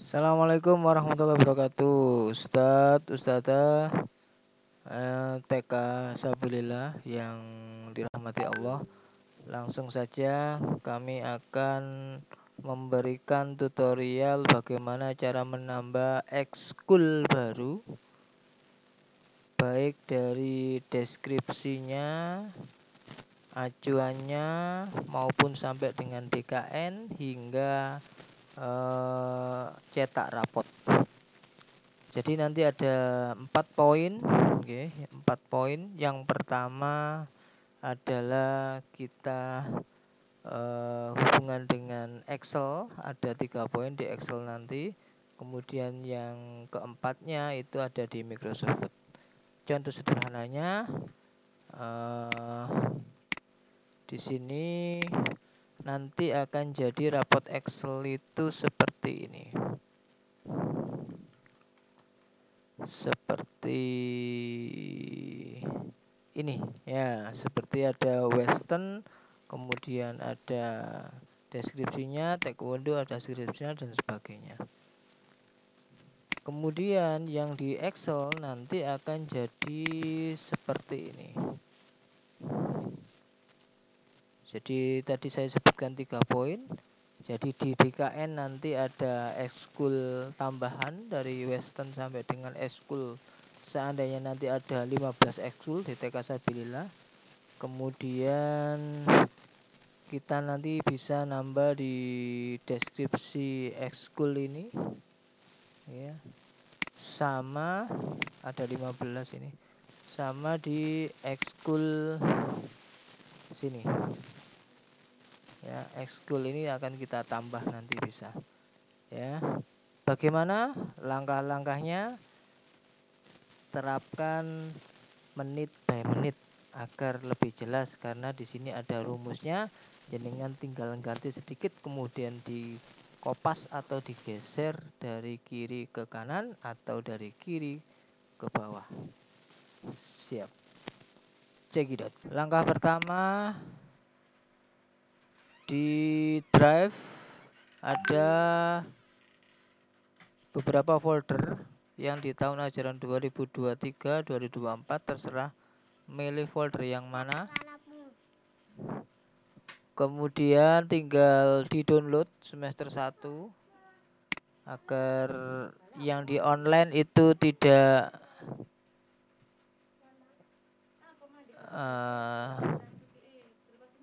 Assalamualaikum warahmatullahi wabarakatuh. Ustadz, Ustadzah, TK Sabilillah yang dirahmati Allah. Langsung saja kami akan memberikan tutorial bagaimana cara menambah ekskul baru, baik dari deskripsinya, acuannya, maupun sampai dengan DKN hingga cetak rapot. Jadi nanti ada 4 poin, oke, 4 poin. Yang pertama adalah kita hubungan dengan Excel, ada 3 poin di Excel nanti. Kemudian yang keempatnya itu ada di Microsoft Word. Contoh sederhananya di sini nanti akan jadi rapot Excel itu seperti ini. Seperti ini ya, seperti ada Western, kemudian ada deskripsinya, taekwondo ada deskripsinya dan sebagainya. Kemudian yang di Excel nanti akan jadi seperti ini. Jadi tadi saya sebutkan 3 poin. Jadi di DKN nanti ada ekskul tambahan dari Western sampai dengan ekskul, seandainya nanti ada 15 ekskul di TK Sabilillah. Kemudian kita nanti bisa nambah di deskripsi ekskul ini ya. Sama ada 15 ini. Sama di ekskul sini. Ya, ekskul ini akan kita tambah nanti bisa. Ya. Bagaimana langkah-langkahnya? Terapkan menit by menit agar lebih jelas, karena di sini ada rumusnya. Jenengan tinggal ganti sedikit, kemudian dikopas atau digeser dari kiri ke kanan atau dari kiri ke bawah. Siap. Cekidot. Langkah pertama, di drive ada beberapa folder yang di tahun ajaran 2023-2024, terserah milih folder yang mana. Kemudian tinggal di download semester 1 agar yang di online itu tidak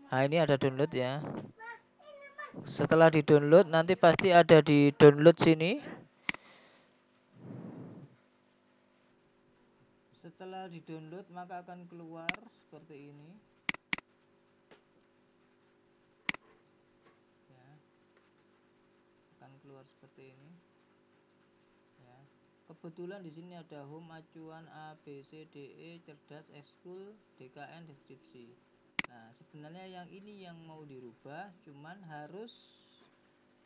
nah ini ada download ya. Setelah di download nanti pasti ada di download sini. Setelah di download maka akan keluar seperti ini ya. Akan keluar seperti ini ya. Kebetulan di sini ada home, acuan, A, B, C, D, E, cerdas, ekskul, DKN, deskripsi. Nah, sebenarnya yang ini yang mau dirubah, cuman harus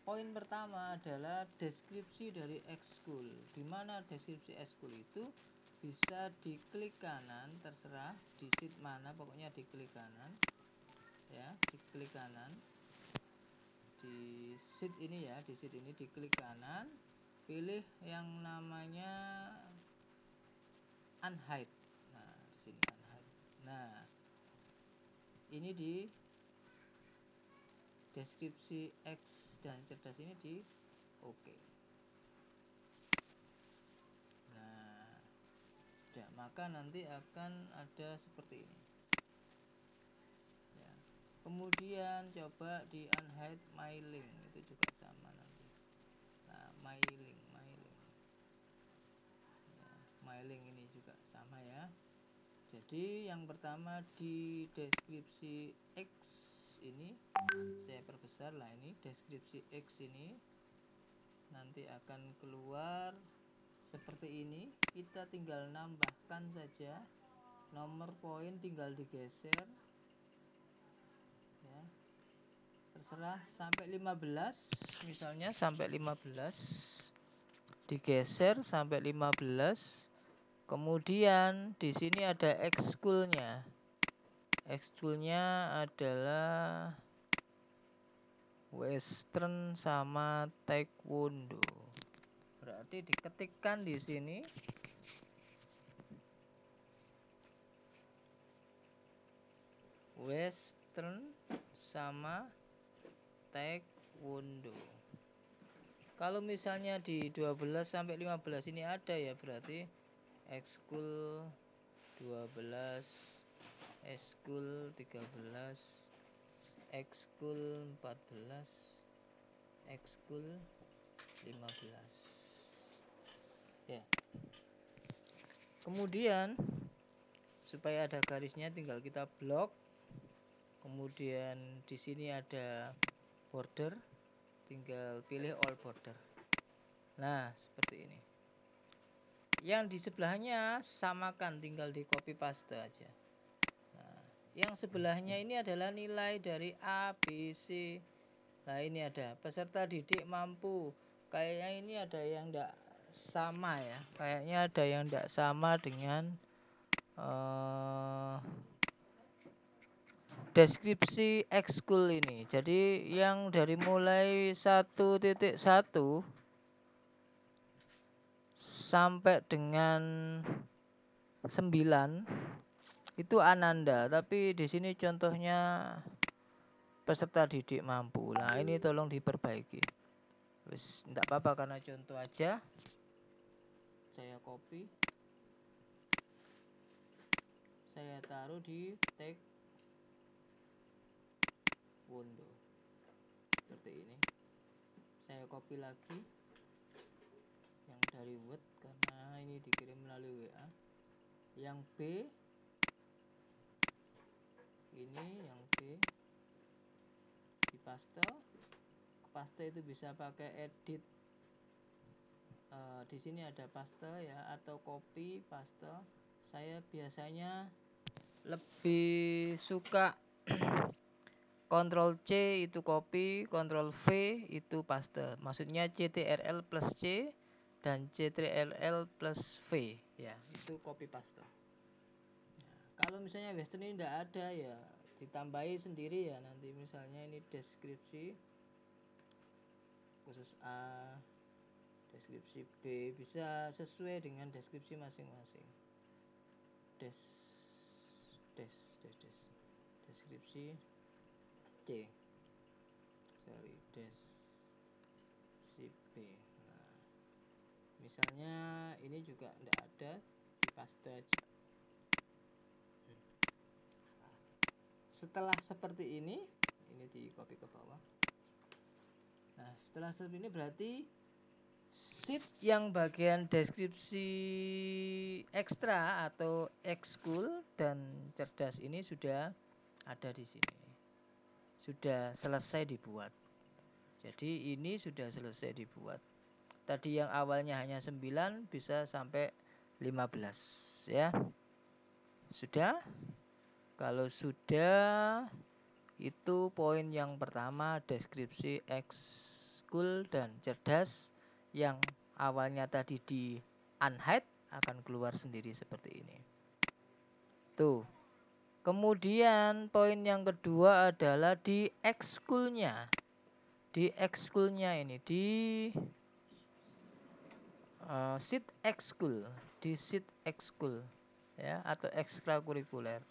poin pertama adalah deskripsi dari ekskul. Di mana deskripsi ekskul itu bisa diklik kanan, terserah di sheet mana, pokoknya diklik kanan. Ya, diklik kanan. Di sheet ini ya, di sheet ini diklik kanan, pilih yang namanya unhide. Nah, di sini unhide. Nah, ini di deskripsi X dan cerdas ini di oke. Nah, ya, maka nanti akan ada seperti ini. Ya. Kemudian coba di unhide my link, itu juga sama nanti. Nah, my link. Ya, my link ini juga sama ya. Jadi yang pertama di deskripsi X ini saya perbesar lah, ini deskripsi X ini nanti akan keluar seperti ini. Kita tinggal nambahkan saja nomor poin, tinggal digeser ya. Terserah sampai 15, misalnya sampai 15. Digeser sampai 15. Kemudian di sini ada ekskulnya. Ekskulnya adalah Western sama taekwondo. Berarti diketikkan di sini Western sama Taekwondo. Kalau misalnya di 12 sampai 15 ini ada ya, berarti ekskul 12, ekskul 13, ekskul 14, ekskul 15. Ya. Kemudian supaya ada garisnya tinggal kita blok. Kemudian di sini ada border, tinggal pilih all border. Nah, seperti ini. Yang di sebelahnya samakan, tinggal di copy paste aja. Nah, yang sebelahnya ini adalah nilai dari A, B, C. Nah, ini ada peserta didik mampu. Kayaknya ini ada yang enggak sama ya. Kayaknya ada yang enggak sama dengan deskripsi ekskul ini. Jadi yang dari mulai 1.1 sampai dengan 9 itu Ananda, tapi di sini contohnya peserta didik mampu. Nah, ini tolong diperbaiki. Wis, enggak apa-apa karena contoh aja. Saya copy. Saya taruh di tag window. Seperti ini. Saya copy lagi yang dari Word karena ini dikirim melalui WA. Yang B ini, yang B di paste. Paste itu bisa pakai edit. Di sini ada paste ya, atau copy paste. Saya biasanya lebih suka Ctrl C itu copy, Ctrl V itu paste. Maksudnya Ctrl plus C dan Ctrl plus V ya, itu copy paste. Nah, kalau misalnya Western ini tidak ada ya, ditambahi sendiri ya. Nanti misalnya ini deskripsi khusus A, deskripsi B, bisa sesuai dengan deskripsi masing-masing. Deskripsi C, deskripsi B. Nah, misalnya ini juga tidak ada, di paste aja. Setelah seperti ini di copy ke bawah. Nah, setelah seperti ini berarti sheet yang bagian deskripsi ekstra atau ekskul dan cerdas ini sudah ada di sini. Sudah selesai dibuat. Jadi ini sudah selesai dibuat. Tadi yang awalnya hanya 9 bisa sampai 15 ya. Sudah? Kalau sudah, itu poin yang pertama, deskripsi ekskul dan cerdas yang awalnya tadi di unhide akan keluar sendiri seperti ini. Tuh. Kemudian poin yang kedua adalah di ekskulnya. Di ekskulnya ini di sheet ekskul, di sheet ekskul ya, atau ekstrakurikuler.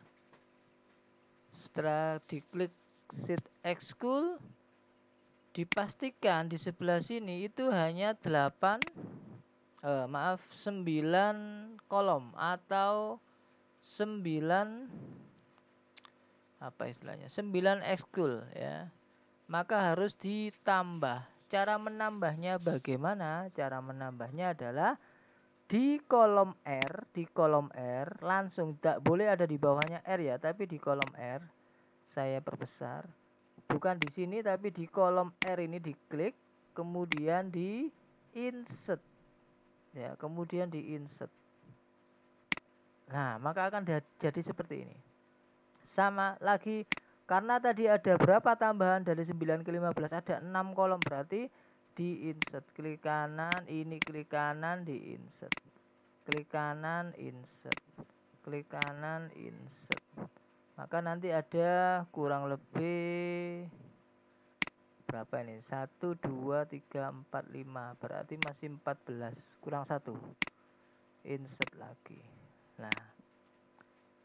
Setelah diklik sheet ekskul, dipastikan di sebelah sini itu hanya 9 kolom atau 9 apa istilahnya, 9 ekskul ya. Maka harus ditambah. Cara menambahnya bagaimana? Cara menambahnya adalah di kolom R langsung, tak boleh ada di bawahnya R ya, tapi di kolom R saya perbesar. Bukan di sini tapi di kolom R ini diklik, kemudian di insert. Ya, kemudian di insert. Nah, maka akan jadi seperti ini. Sama lagi, karena tadi ada berapa tambahan dari 9 ke 15, ada 6 kolom, berarti di insert. Klik kanan, ini klik kanan, di insert. Klik kanan, insert. Klik kanan, insert. Maka nanti ada kurang lebih berapa ini? 1, 2, 3, 4, 5. Berarti masih 14. Kurang 1. Insert lagi. Nah,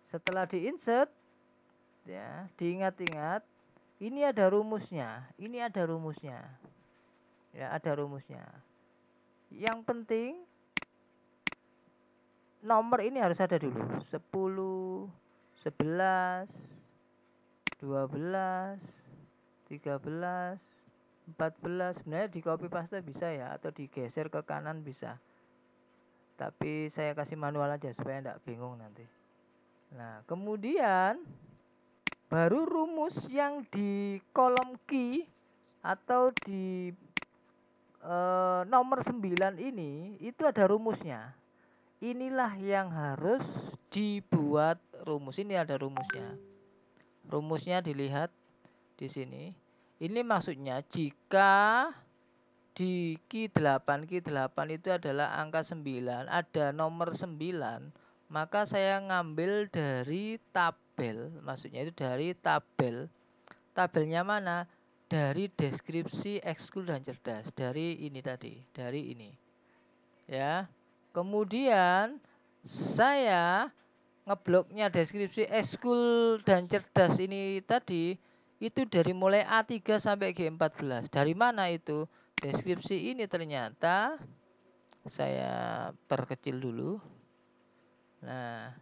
setelah di-insert, ya, diingat-ingat, ini ada rumusnya. Ini ada rumusnya. Ya, ada rumusnya. Yang penting nomor ini harus ada dulu. 10, 11, 12, 13, 14. Sebenarnya di copy paste bisa ya, atau digeser ke kanan bisa. Tapi saya kasih manual aja supaya enggak bingung nanti. Nah, kemudian baru rumus yang di kolom key atau di nomor 9 ini itu ada rumusnya. Inilah yang harus dibuat rumus. Ini ada rumusnya. Rumusnya dilihat di sini. Ini maksudnya jika di key 8 itu adalah angka 9, ada nomor 9, maka saya ngambil dari tabel. Maksudnya itu dari tabel. Tabelnya mana? Dari deskripsi ekskul dan cerdas. Dari ini tadi, dari ini. Ya. Kemudian saya ngebloknya deskripsi ekskul dan cerdas ini tadi itu dari mulai A3 sampai G14. Dari mana itu? Deskripsi ini ternyata saya perkecil dulu. Nah,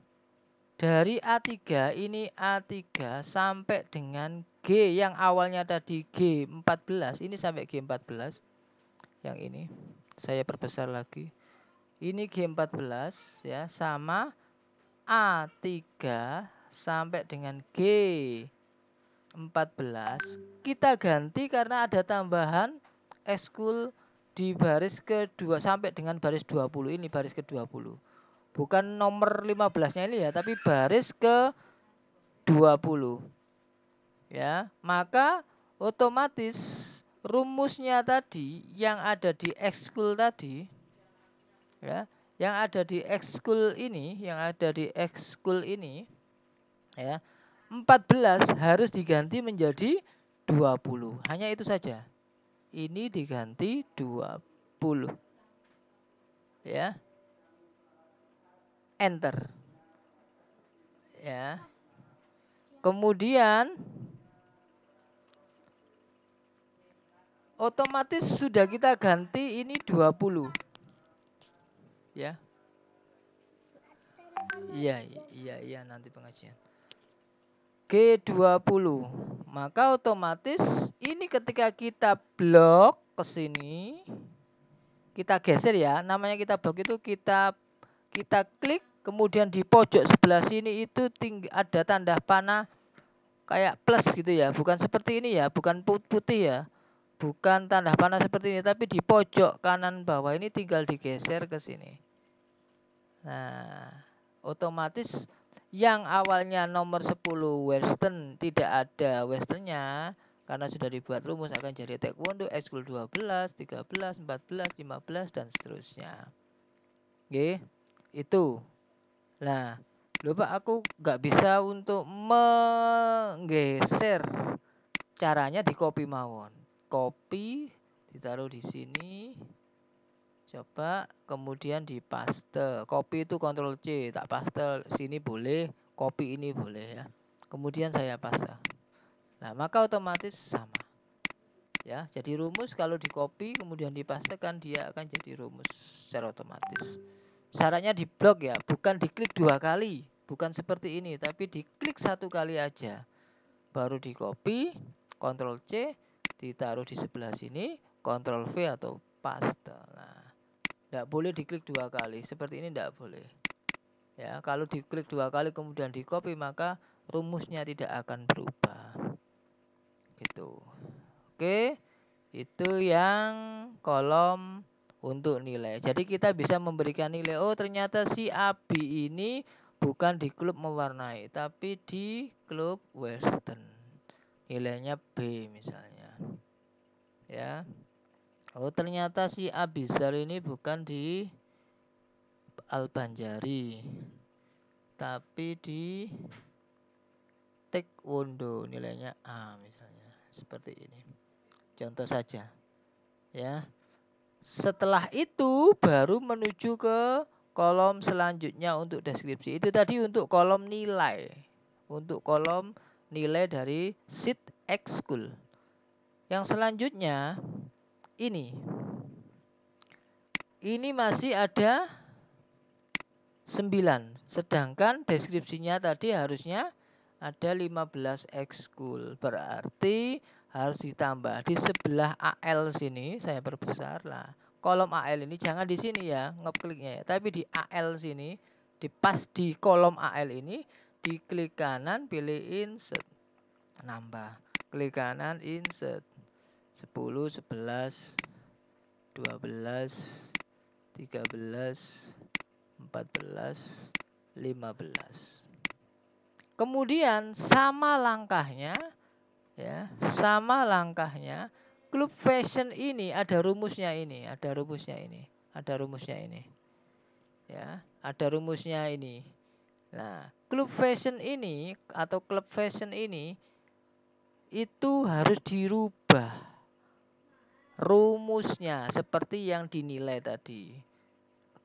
dari A3 ini A3 sampai dengan G yang awalnya tadi G14, ini sampai G14. Yang ini saya perbesar lagi. Ini G14 ya, sama A3 sampai dengan G14 kita ganti karena ada tambahan ekskul di baris kedua sampai dengan baris 20. Ini baris ke-20. Bukan nomor 15-nya ini ya, tapi baris ke-20. Ya, maka otomatis rumusnya tadi yang ada di ekskul tadi, ya, yang ada di ekskul ini, ya, 14 harus diganti menjadi 20. Hanya itu saja. Ini diganti 20. Ya. Enter. Ya. Kemudian otomatis sudah kita ganti ini 20. Ya. Iya nanti pengajian. G20. Maka otomatis ini ketika kita blok ke sini, kita geser ya. Namanya kita blok itu kita klik, kemudian di pojok sebelah sini itu ada tanda panah kayak plus gitu ya. Bukan seperti ini ya, bukan putih ya. Bukan tanda panah seperti ini, tapi di pojok kanan bawah ini tinggal digeser ke sini. Nah, otomatis yang awalnya nomor 10 Western tidak ada Westernnya karena sudah dibuat rumus akan jadi taekwondo, ekskul 12, 13, 14, 15 dan seterusnya. Oke, itu. Nah, lupa aku nggak bisa untuk menggeser. Caranya di copy mawon. Copy, ditaruh di sini. Coba kemudian di paste. Copy itu Ctrl C, tak paste sini boleh, copy ini boleh ya. Kemudian saya paste. Nah, maka otomatis sama. Ya, jadi rumus kalau di copy kemudian dipastekan dia akan jadi rumus secara otomatis. Syaratnya di blok ya, bukan diklik 2 kali, bukan seperti ini, tapi diklik 1 kali aja. Baru di copy, Ctrl C, ditaruh di sebelah sini, Ctrl V atau paste. Nah, tidak boleh diklik 2 kali. Seperti ini tidak boleh. Ya, kalau diklik 2 kali kemudian di copy maka rumusnya tidak akan berubah. Gitu. Oke. Itu yang kolom untuk nilai. Jadi kita bisa memberikan nilai, oh ternyata si Abi ini bukan di klub mewarnai, tapi di klub Western. Nilainya B misalnya. Ya. Oh ternyata si Abizar ini bukan di Al-Banjari, tapi di taekwondo, nilainya A misalnya. Seperti ini. Contoh saja. Ya. Setelah itu baru menuju ke kolom selanjutnya untuk deskripsi. Itu tadi untuk kolom nilai. Untuk kolom nilai dari sheet ekskul. Yang selanjutnya ini. Ini masih ada 9. Sedangkan deskripsinya tadi harusnya ada 15 ekskul. Berarti harus ditambah di sebelah AL sini, saya perbesar lah. Kolom AL ini jangan di sini ya, ngekliknya ya, tapi di AL sini, pas di kolom AL ini, diklik kanan, pilih insert, nambah, klik kanan, insert, 10, 11, 12, 13, 14, 15. Kemudian sama langkahnya, ya, sama langkahnya. Klub fashion ini ada rumusnya ini, ada rumusnya ini, ada rumusnya ini, ya, ada rumusnya ini. Nah, klub fashion ini atau klub fashion ini itu harus dirubah rumusnya seperti yang dinilai tadi.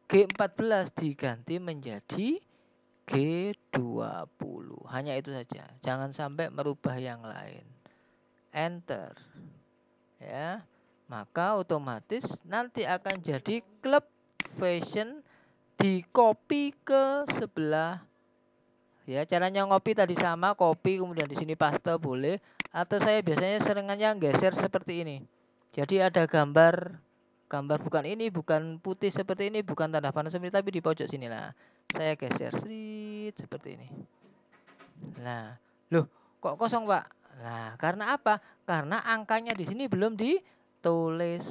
G14 diganti menjadi G20. Hanya itu saja. Jangan sampai merubah yang lain. Enter. Ya. Maka otomatis nanti akan jadi klub fashion di copy ke sebelah. Ya, caranya ngopi tadi sama, copy kemudian di sini paste boleh, atau saya biasanya seringannya geser seperti ini. Jadi ada gambar bukan ini, bukan putih seperti ini, bukan tanda panah seperti ini, tapi di pojok sini lah. Saya geser seperti ini. Nah, loh, kok kosong, Pak? Nah, karena apa? Karena angkanya di sini belum ditulis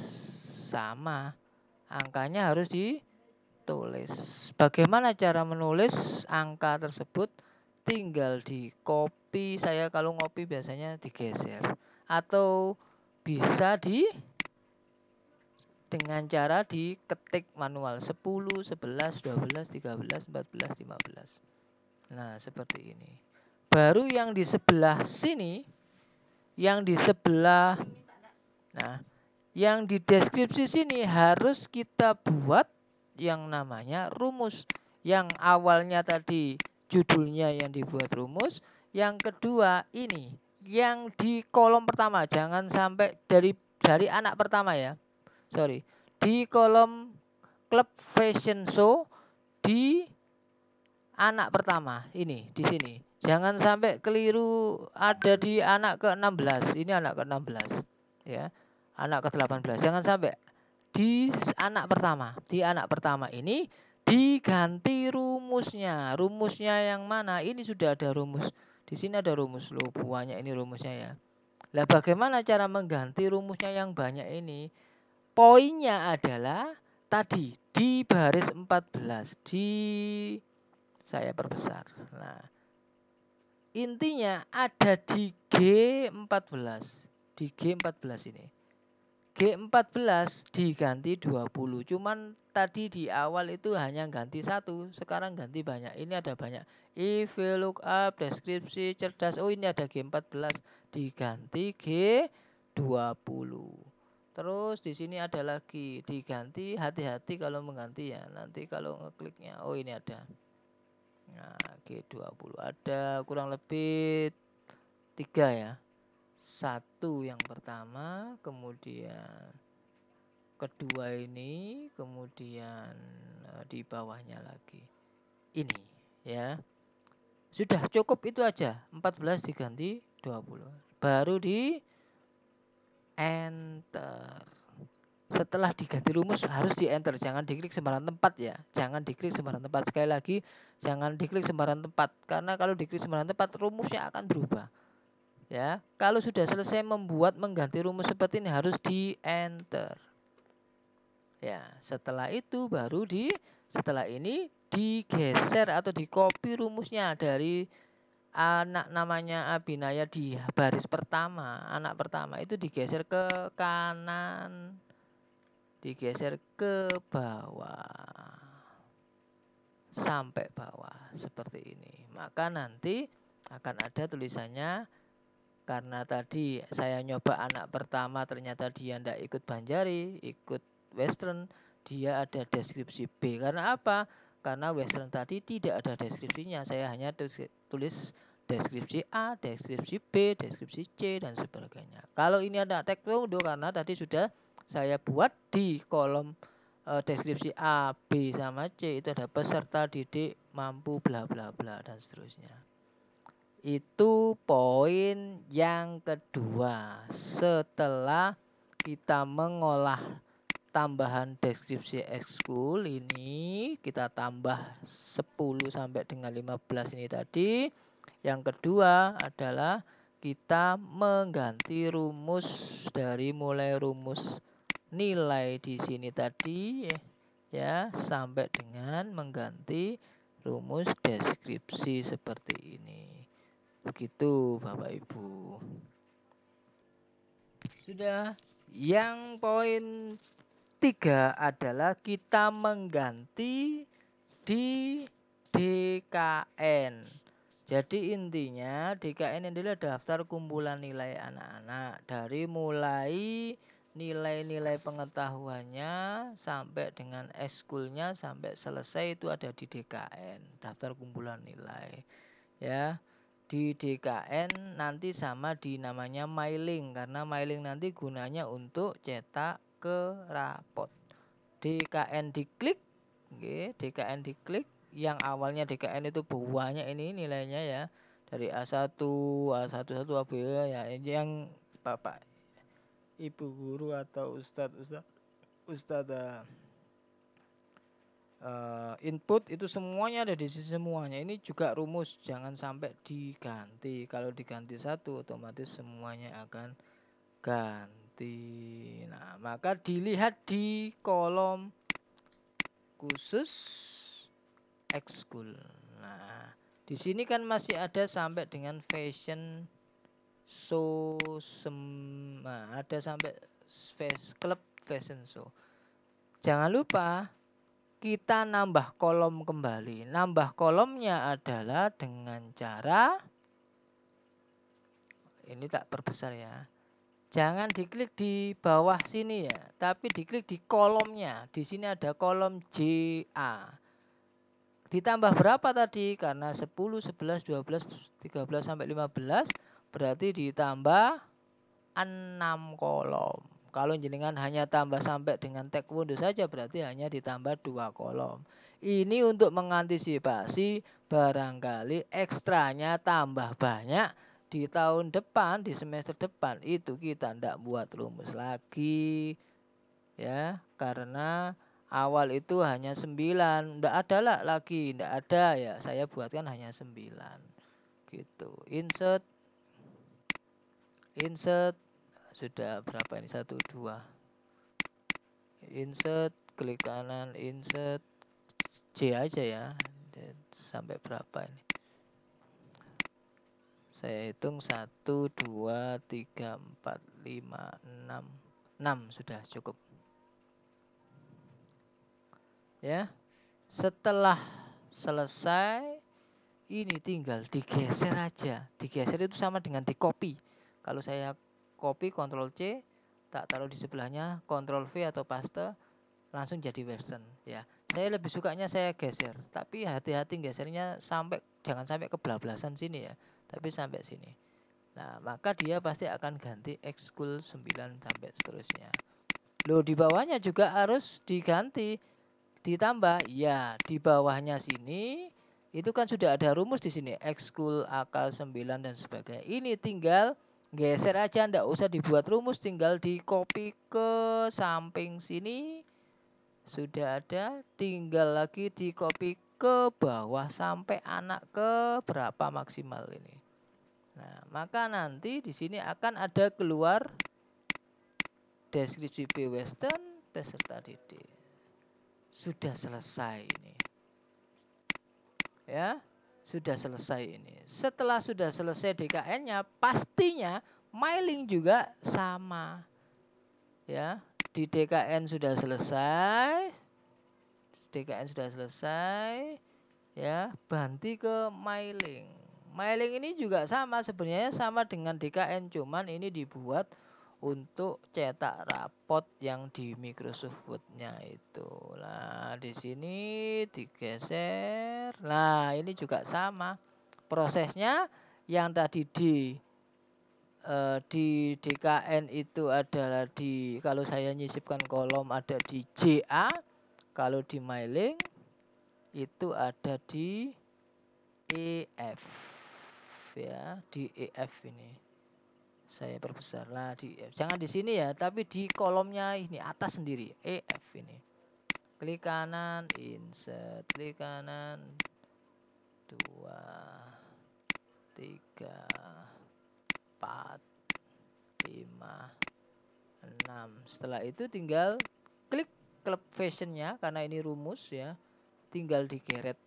sama. Angkanya harus ditulis. Bagaimana cara menulis angka tersebut? Tinggal di copy. Saya kalau ngopi biasanya digeser. Atau bisa dengan cara diketik manual 10, 11, 12, 13, 14, 15. Nah, seperti ini. Baru yang di sebelah sini, yang di sebelah, nah, yang di deskripsi sini harus kita buat yang namanya rumus. Yang awalnya tadi judulnya yang dibuat rumus, yang kedua ini, yang di kolom pertama, jangan sampai dari anak pertama ya. Sorry, di kolom klub fashion show di anak pertama ini di sini. Jangan sampai keliru ada di anak ke-16. Ini anak ke-16 ya. Anak ke-18. Jangan sampai di anak pertama. Di anak pertama ini diganti rumusnya. Rumusnya yang mana? Ini sudah ada rumus. Di sini ada rumus loh, banyak ini rumusnya ya. Lah bagaimana cara mengganti rumusnya yang banyak ini? Poinnya adalah tadi di baris 14 saya perbesar. Nah, intinya ada di G14. Di G14 ini. G14 diganti 20. Cuman tadi di awal itu hanya ganti 1, sekarang ganti banyak. Ini ada banyak. If, lookup, deskripsi, cerdas. Oh, ini ada G14 diganti G20. Terus di sini ada lagi diganti, hati-hati kalau mengganti ya. Nanti kalau ngekliknya, oh ini ada. Nah, G20 ada kurang lebih 3 ya. 1 yang pertama, kemudian kedua ini, kemudian di bawahnya lagi. Ini ya. Sudah cukup itu aja. 14 diganti 20. Baru di enter. Setelah diganti rumus harus di enter, jangan diklik sembarang tempat ya. Jangan diklik sembarang tempat. Sekali lagi, jangan diklik sembarang tempat, karena kalau diklik sembarang tempat rumusnya akan berubah. Ya, kalau sudah selesai mengganti rumus seperti ini harus di enter. Ya, setelah itu baru setelah ini digeser atau di copy rumusnya dari anak namanya Abinaya di baris pertama, anak pertama itu digeser ke kanan, digeser ke bawah sampai bawah seperti ini. Maka nanti akan ada tulisannya Karena tadi saya nyoba anak pertama ternyata dia ndak ikut Banjari, ikut Western, dia ada deskripsi B. Karena apa? Karena Western tadi tidak ada deskripsinya. Saya hanya tulis deskripsi A, deskripsi B, deskripsi C, dan sebagainya. Kalau ini ada taekwondo karena tadi sudah saya buat di kolom deskripsi A, B, sama C itu ada peserta didik mampu bla bla bla dan seterusnya. Itu poin yang kedua. Setelah kita mengolah tambahan deskripsi ekskul ini, kita tambah 10 sampai dengan 15 ini tadi. Yang kedua adalah kita mengganti rumus dari mulai rumus nilai di sini tadi ya sampai dengan mengganti rumus deskripsi seperti ini. Begitu Bapak Ibu. Sudah. Yang poin 3 adalah kita mengganti di DKN. Jadi intinya DKN adalah daftar kumpulan nilai anak-anak. Dari mulai nilai-nilai pengetahuannya sampai dengan ekskulnya sampai selesai itu ada di DKN, daftar kumpulan nilai. Ya. Di DKN nanti sama di namanya mailing karena mailing nanti gunanya untuk cetak ke rapot. DKN diklik, DKN diklik yang awalnya DKN itu banyak ini nilainya ya dari A1, A11, AB ya yang Bapak Ibu guru atau ustadz input itu semuanya ada di sini semuanya. Ini juga rumus, jangan sampai diganti. Kalau diganti satu otomatis semuanya akan ganti. Nah, maka dilihat di kolom khusus ekskul. Nah, di sini kan masih ada sampai dengan fashion show, ada sampai klub fashion show. Jangan lupa kita nambah kolom kembali. Nambah kolomnya adalah dengan cara ini tak perbesar ya. Jangan diklik di bawah sini ya, tapi diklik di kolomnya. Di sini ada kolom JA. Ditambah berapa tadi? Karena 10, 11, 12, 13 sampai 15 berarti ditambah 6 kolom. Kalau jenengan hanya tambah sampai dengan taekwondo saja berarti hanya ditambah 2 kolom. Ini untuk mengantisipasi barangkali ekstranya tambah banyak di tahun depan, di semester depan itu kita tidak buat rumus lagi. Ya, karena awal itu hanya 9, tidak ada lagi, tidak ada ya. Saya buatkan hanya 9. Gitu. Insert sudah berapa ini 1 2 insert klik kanan insert J aja ya sampai berapa ini saya hitung 1 2 3 4 5 6 sudah cukup ya. Setelah selesai ini tinggal digeser aja. Digeser itu sama dengan di copy. Kalau saya copy Ctrl C, tak taruh di sebelahnya Ctrl V atau paste, langsung jadi Western ya. Saya lebih sukanya saya geser, tapi hati-hati gesernya jangan sampai kebablasan sini ya, tapi sampai sini. Nah, maka dia pasti akan ganti ekskul 9 sampai seterusnya. Loh, di bawahnya juga harus diganti, ditambah ya, di bawahnya sini itu kan sudah ada rumus di sini, ekskul akal 9 dan sebagainya. Ini tinggal geser aja, ndak usah dibuat rumus, tinggal di copy ke samping sini. Sudah ada, tinggal lagi di copy ke bawah sampai anak ke berapa maksimal ini. Nah, maka nanti di sini akan ada keluar deskripsi B Western peserta didik. Sudah selesai ini. Ya, sudah selesai ini. Setelah sudah selesai DKN-nya, pastinya mailing juga sama. Ya, di DKN sudah selesai. DKN sudah selesai. Ya, ganti ke mailing. Mailing ini juga sama, sebenarnya sama dengan DKN, cuman ini dibuat untuk cetak rapot yang di Microsoft Word-nya itu. Nah, di sini digeser. Nah, ini juga sama. Prosesnya yang tadi di DKN itu adalah kalau saya nyisipkan kolom ada di JA, kalau di mailing itu ada di EF ya, di EF ini. Saya perbesar lah di EF. Jangan di sini ya, tapi di kolomnya ini atas sendiri, EF ini. Klik kanan, insert, klik kanan 2 3 4 5 6. Setelah itu tinggal klik club fashionnya, karena ini rumus ya. Tinggal digeret.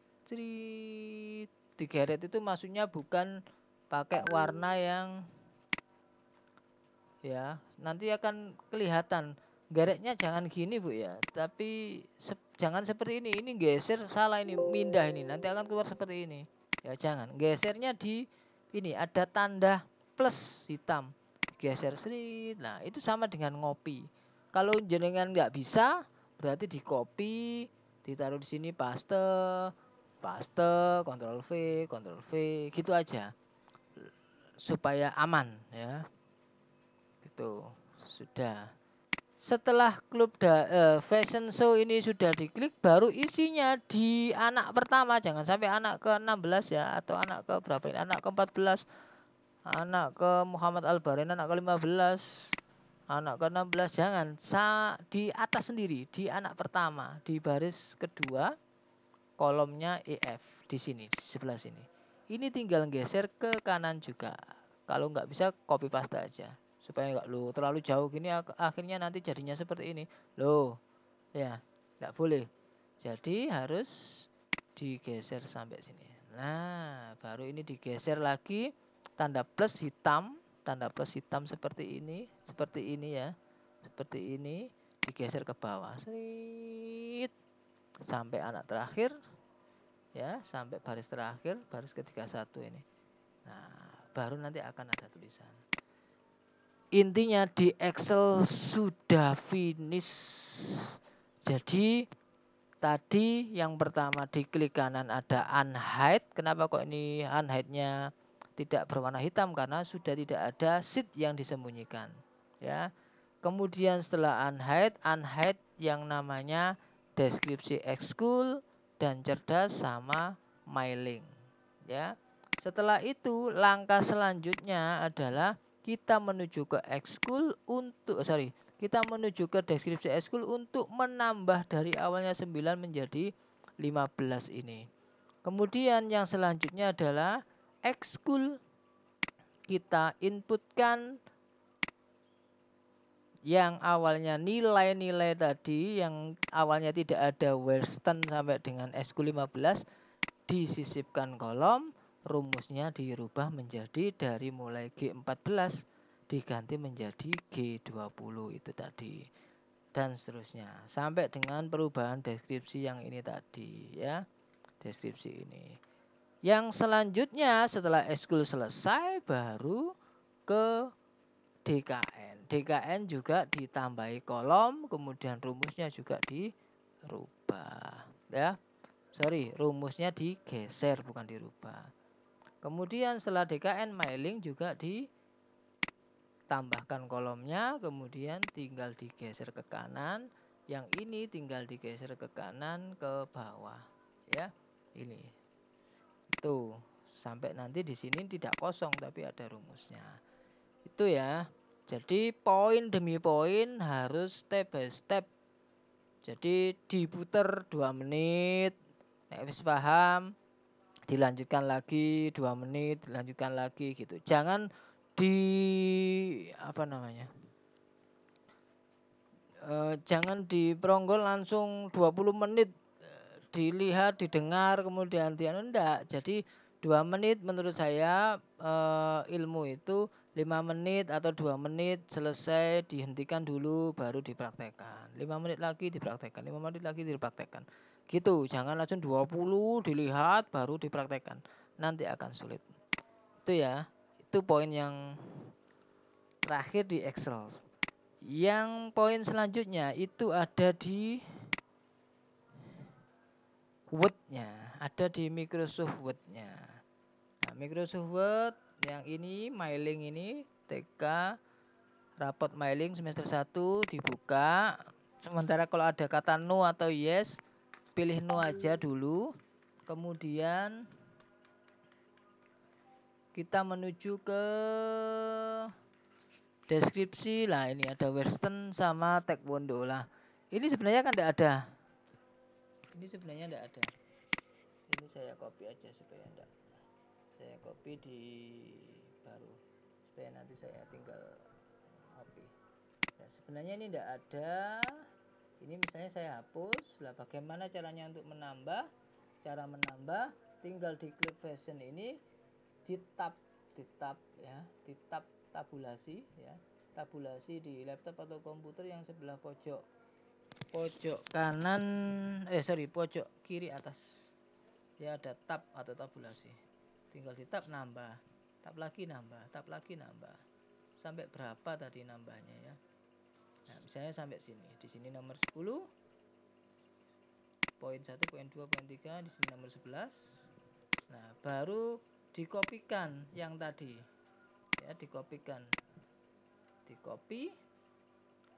Digeret itu maksudnya bukan pakai warna yang ya, nanti akan kelihatan. Geretnya jangan gini Bu ya, tapi jangan seperti ini geser salah, ini pindah, ini nanti akan keluar seperti ini ya. Jangan gesernya di ini, ada tanda plus hitam, geser sedikit. Nah itu sama dengan ngopi. Kalau jenengan nggak bisa, berarti di copy, ditaruh di sini, paste, Ctrl V gitu aja supaya aman ya. Itu sudah. Setelah fashion show ini sudah diklik, baru isinya di anak pertama, jangan sampai anak ke-16 ya, atau anak ke berapa ini, anak ke-14, anak ke Muhammad Al-Barin, anak ke-15, anak ke-16, jangan. Di atas sendiri, di anak pertama, di baris kedua, kolomnya EF, di sini, di sebelah sini. Ini tinggal geser ke kanan juga. Kalau nggak bisa, copy paste aja. Supaya nggak terlalu jauh gini, akhirnya nanti jadinya seperti ini. Ya, nggak boleh. Jadi harus digeser sampai sini. Nah, baru ini digeser lagi, tanda plus hitam seperti ini ya. Seperti ini, digeser ke bawah. Sampai anak terakhir. Ya, sampai baris terakhir, baris ke-31 ini. Nah, baru nanti akan ada tulisan. Intinya di Excel sudah finish. Jadi tadi yang pertama di klik kanan ada unhide. Kenapa kok ini unhide-nya tidak berwarna hitam? Karena sudah tidak ada sheet yang disembunyikan. Ya. Kemudian setelah unhide yang namanya deskripsi ekskul dan cerdas sama mailing. Ya. Setelah itu langkah selanjutnya adalah kita menuju ke kita menuju ke deskripsi ekskul untuk menambah dari awalnya 9 menjadi 15 ini. Kemudian yang selanjutnya adalah ekskul, kita inputkan yang awalnya nilai-nilai tadi, yang awalnya tidak ada Western sampai dengan ekskul 15, disisipkan kolom. Rumusnya dirubah menjadi dari mulai G14 diganti menjadi G20 itu tadi, dan seterusnya sampai dengan perubahan deskripsi yang ini tadi ya, deskripsi ini. Yang selanjutnya setelah ekskul selesai baru ke DKN juga ditambahi kolom, kemudian rumusnya juga dirubah ya. Rumusnya digeser bukan dirubah. Kemudian setelah DKN mailing juga ditambahkan kolomnya, kemudian tinggal digeser ke kanan. Yang ini tinggal digeser ke kanan ke bawah ya. Ini. Itu sampai nanti di sini tidak kosong tapi ada rumusnya. Itu ya. Jadi poin demi poin harus step by step. Jadi diputer 2 menit. Nek wis paham, dilanjutkan lagi 2 menit, dilanjutkan lagi gitu. Jangan jangan diperonggol langsung 20 menit, dilihat, didengar, kemudian enggak. Jadi 2 menit menurut saya ilmu itu 5 menit atau 2 menit selesai, dihentikan dulu baru dipraktekkan. 5 menit lagi dipraktekkan, 5 menit lagi dipraktekkan. Gitu, jangan langsung 20 dilihat baru dipraktekkan. Nanti akan sulit. Itu ya, itu poin yang terakhir di Excel. Yang poin selanjutnya itu ada di Word-nya, ada di Microsoft Word-nya. Nah, Microsoft Word yang ini mailing ini TK rapot mailing semester 1 dibuka. Sementara kalau ada kata no atau yes, pilih no aja dulu. Kemudian kita menuju ke deskripsi lah, ini ada Western sama Taekwondo lah. Ini sebenarnya kan tidak ada. Ini sebenarnya tidak ada. Ini saya copy aja supaya enggak. Saya copy di baru supaya nanti saya tinggal copy. Nah, sebenarnya ini tidak ada. Ini misalnya saya hapus. Lah bagaimana caranya untuk menambah? Cara menambah tinggal di clip version ini di tab ya, di tab tabulasi ya. Tabulasi di laptop atau komputer yang sebelah pojok kanan pojok kiri atas. Ya ada tab atau tabulasi. Tinggal di tab nambah, tab lagi nambah, tab lagi nambah. Sampai berapa tadi nambahnya ya? Nah, misalnya sampai sini. Di sini nomor 10. Poin 1, poin 2, poin 3, di sini nomor 11. Nah, baru dikopikan yang tadi. Ya, dikopikan. Dikopi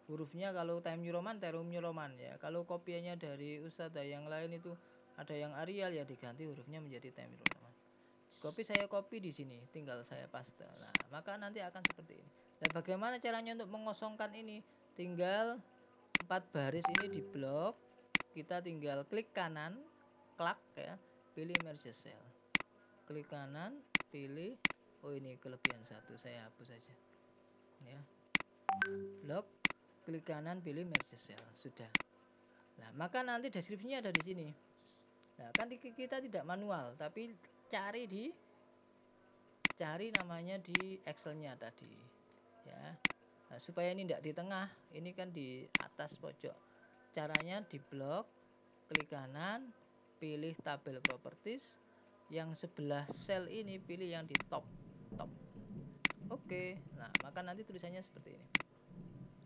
hurufnya kalau Time New Roman, Terum New Roman ya. Kalau kopiannya dari Ustadzah yang lain itu ada yang Arial ya diganti hurufnya menjadi Time New Roman. Saya copy di sini, tinggal saya paste. Nah, maka nanti akan seperti ini. Nah, bagaimana caranya untuk mengosongkan ini? Tinggal 4 baris ini di blok. Kita tinggal klik kanan, klak ya, pilih merge cell. Klik kanan, pilih ini kelebihan 1, saya hapus saja. Ya. Blok, klik kanan, pilih merge cell. Sudah. Nah, maka nanti deskripsinya ada di sini. Nah, kan kita tidak manual, tapi cari namanya di Excel-nya tadi ya. Nah, supaya ini tidak di tengah, ini kan di atas pojok. Caranya di blok, klik kanan, pilih tabel properties, yang sebelah sel ini pilih yang di top. Oke. Nah, maka nanti tulisannya seperti ini.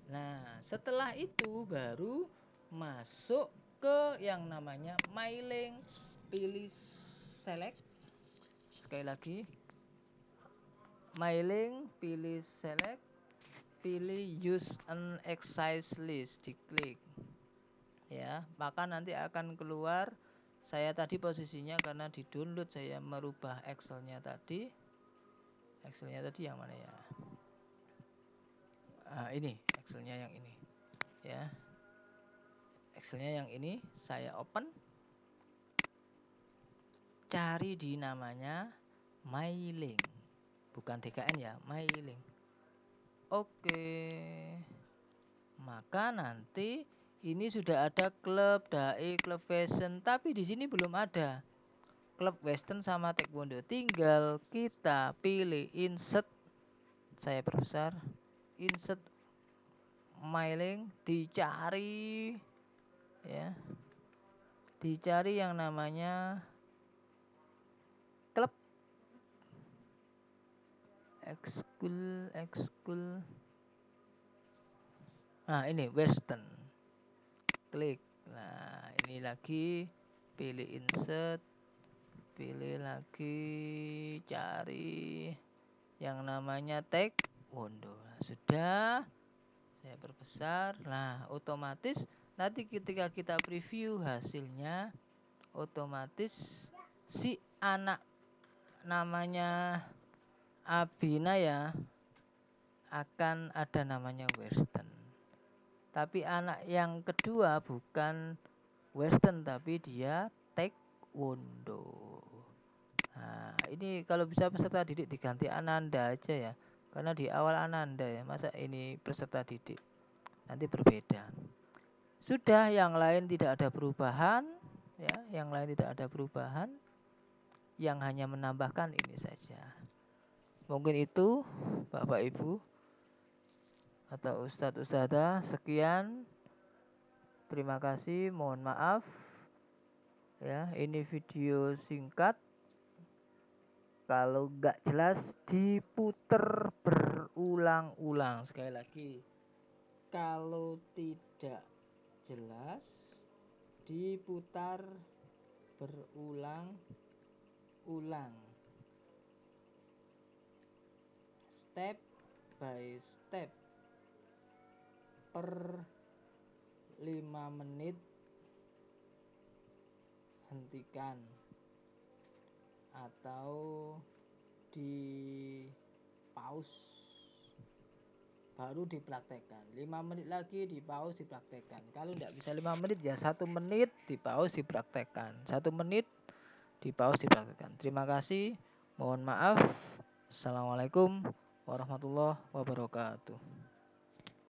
Nah, setelah itu baru masuk ke yang namanya mailing, pilih select. Sekali lagi, mailing, pilih select, pilih use an exercise list, diklik ya, maka nanti akan keluar. Saya tadi posisinya karena di download saya merubah Excelnya tadi yang mana ya, ini Excelnya yang ini ya, Excelnya yang ini saya open, cari di namanya mailing, bukan DKN ya, mailing. Oke. Maka nanti ini sudah ada klub dai, klub fashion, tapi di sini belum ada klub western sama taekwondo. Tinggal kita pilih insert, saya perbesar, insert mailing, dicari ya. Dicari yang namanya klub ekskul. Nah, ini western. Klik. Nah, ini lagi pilih insert, pilih lagi cari yang namanya taekwondo. Nah, sudah saya perbesar. Nah, otomatis nanti ketika kita preview hasilnya, otomatis si anak namanya Abina ya akan ada namanya western. Tapi anak yang kedua bukan western tapi dia taekwondo. Nah, ini kalau bisa peserta didik diganti Ananda aja ya. Karena di awal Ananda ya, masa ini peserta didik. Nanti berbeda. Sudah, yang lain tidak ada perubahan ya, yang lain tidak ada perubahan. Yang hanya menambahkan ini saja. Mungkin itu Bapak Ibu atau Ustadz Ustadzah, sekian. Terima kasih, mohon maaf ya, ini video singkat Kalau nggak jelas diputer berulang-ulang. Sekali lagi, kalau tidak jelas diputar berulang-ulang. Step by step. Per 5 menit hentikan atau di pause baru dipraktekkan. 5 menit lagi di pause dipraktekkan. Kalau tidak bisa 5 menit ya 1 menit di pause dipraktekkan. 1 menit di pause dipraktekkan. Terima kasih. Mohon maaf. Assalamualaikum warahmatullahi wabarakatuh.